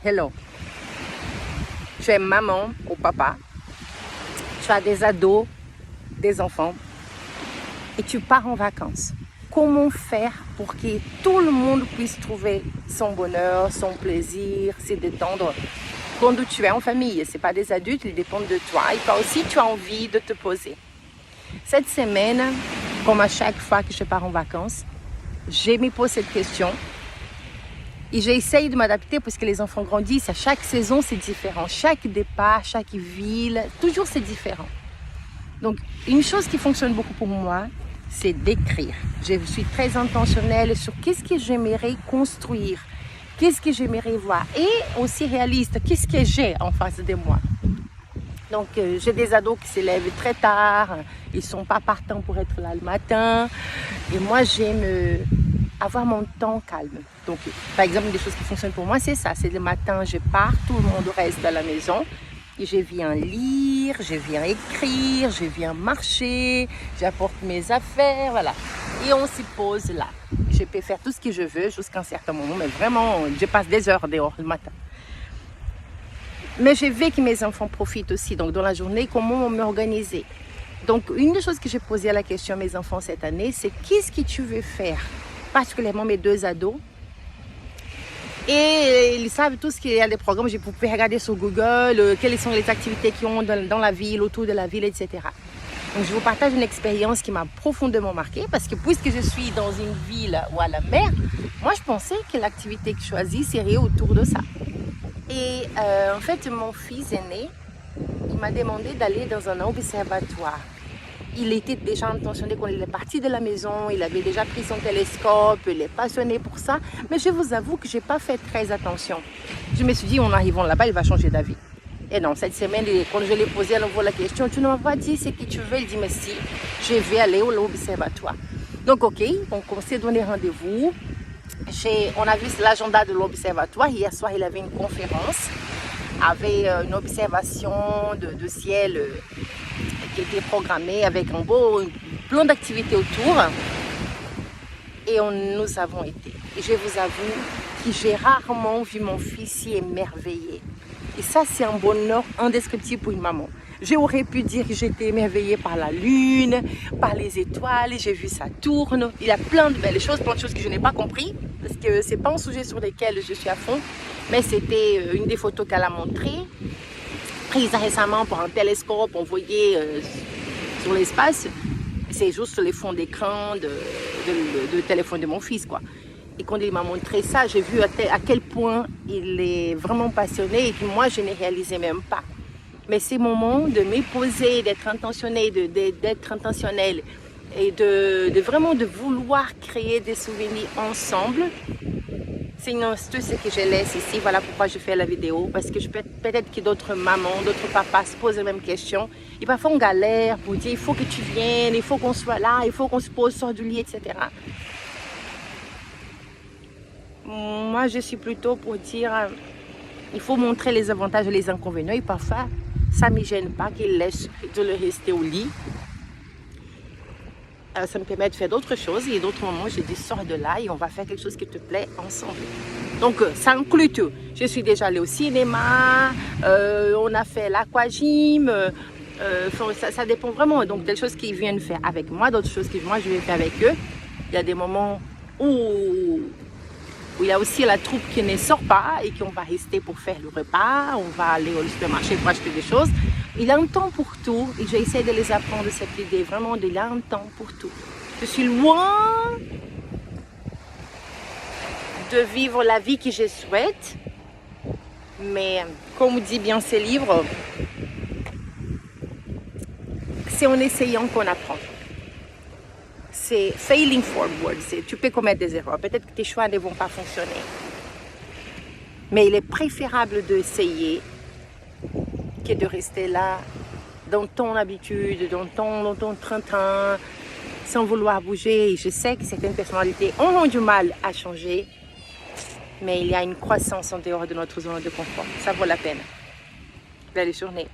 Hello. Tu es maman ou papa. Tu as des ados, des enfants. Et tu pars en vacances. Comment faire pour que tout le monde puisse trouver son bonheur, son plaisir, se détendre quand tu es en famille? Ce n'est pas des adultes, ils dépendent de toi. Et toi aussi, tu as envie de te poser. Cette semaine, comme à chaque fois que je pars en vacances, je me pose cette question. Et j'essaye de m'adapter parce que les enfants grandissent. À chaque saison, c'est différent. Chaque départ, chaque ville, toujours c'est différent. Donc, une chose qui fonctionne beaucoup pour moi, c'est d'écrire. Je suis très intentionnelle sur qu'est-ce que j'aimerais construire, qu'est-ce que j'aimerais voir et aussi réaliste, qu'est-ce que j'ai en face de moi. Donc, j'ai des ados qui se lèvent très tard, ils ne sont pas partants pour être là le matin. Et moi, j'aime avoir mon temps calme. Donc, par exemple, des choses qui fonctionnent pour moi, c'est ça. C'est le matin, je pars, tout le monde reste à la maison. Et je viens lire, je viens écrire, je viens marcher, j'apporte mes affaires, voilà. Et on s'y pose là. Je peux faire tout ce que je veux jusqu'à un certain moment, mais vraiment, je passe des heures dehors le matin. Mais je veux que mes enfants profitent aussi, donc dans la journée, comment m'organiser. Donc, une des choses que j'ai posé à la question à mes enfants cette année, c'est qu'est-ce que tu veux faire? Particulièrement mes deux ados. Et ils savent tout ce qu'il y a des programmes. Je peux regarder sur Google quelles sont les activités qu'ils ont dans la ville, autour de la ville, etc. Donc, je vous partage une expérience qui m'a profondément marquée parce que puisque je suis dans une ville ou à la mer, moi, je pensais que l'activité que je choisis serait autour de ça. Et en fait, mon fils aîné, il m'a demandé d'aller dans un observatoire. Il était déjà intentionné quand il est parti de la maison, il avait déjà pris son télescope, il est passionné pour ça. Mais je vous avoue que je n'ai pas fait très attention. Je me suis dit, en arrivant là-bas, il va changer d'avis. Et non, cette semaine, quand je lui ai posé à nouveau la question, tu ne m'as pas dit ce que tu veux. Il dit, mais si, je vais aller à l'observatoire. Donc, ok, on s'est donné rendez-vous. On a vu l'agenda de l'observatoire. Hier soir, il avait une conférence avec une observation de ciel qui était programmée avec un beau plan d'activités autour. Et nous avons été. Et je vous avoue que j'ai rarement vu mon fils si émerveillé. Et ça, c'est un bonheur indescriptible pour une maman. J'aurais pu dire que j'étais émerveillée par la lune, par les étoiles, j'ai vu ça tourne. Il y a plein de belles choses, plein de choses que je n'ai pas compris, parce que ce n'est pas un sujet sur lequel je suis à fond, mais c'était une des photos qu'elle a montrées, prise récemment par un télescope envoyé sur l'espace. C'est juste sur les fonds d'écran de téléphone de mon fils, quoi. Et quand il m'a montré ça, j'ai vu à quel point il est vraiment passionné et que moi, je ne réalisais même pas. Mais ces moments de me poser, d'être intentionné, d'être intentionnel et de vraiment de vouloir créer des souvenirs ensemble, c'est une astuce que je laisse ici. Voilà pourquoi je fais la vidéo. Parce que peut-être que d'autres mamans, d'autres papas se posent les mêmes questions. Et parfois on galère pour dire il faut que tu viennes, il faut qu'on soit là, il faut qu'on se pose sur du lit, etc. Moi, je suis plutôt pour dire il faut montrer les avantages et les inconvénients. Et parfois, ça ne me gêne pas qu'il laisse de le rester au lit. Ça me permet de faire d'autres choses. Et d'autres moments, je dis sors de là et on va faire quelque chose qui te plaît ensemble. Donc, ça inclut tout. Je suis déjà allée au cinéma, on a fait l'aquagym. Ça dépend vraiment. Donc, des choses qu'ils viennent faire avec moi, d'autres choses que moi, je vais faire avec eux. Il y a des moments où il y a aussi la troupe qui ne sort pas et qu'on va rester pour faire le repas, on va aller au supermarché pour acheter des choses. Il y a un temps pour tout et j'essaie de les apprendre cette idée, vraiment il y a un temps pour tout. Je suis loin de vivre la vie que je souhaite, mais comme dit bien ce livre, c'est en essayant qu'on apprend. C'est failing forward, tu peux commettre des erreurs, peut-être que tes choix ne vont pas fonctionner. Mais il est préférable d'essayer que de rester là, dans ton habitude, dans ton train-train, sans vouloir bouger. Et je sais que certaines personnalités ont du mal à changer, mais il y a une croissance en dehors de notre zone de confort. Ça vaut la peine. Belle journée.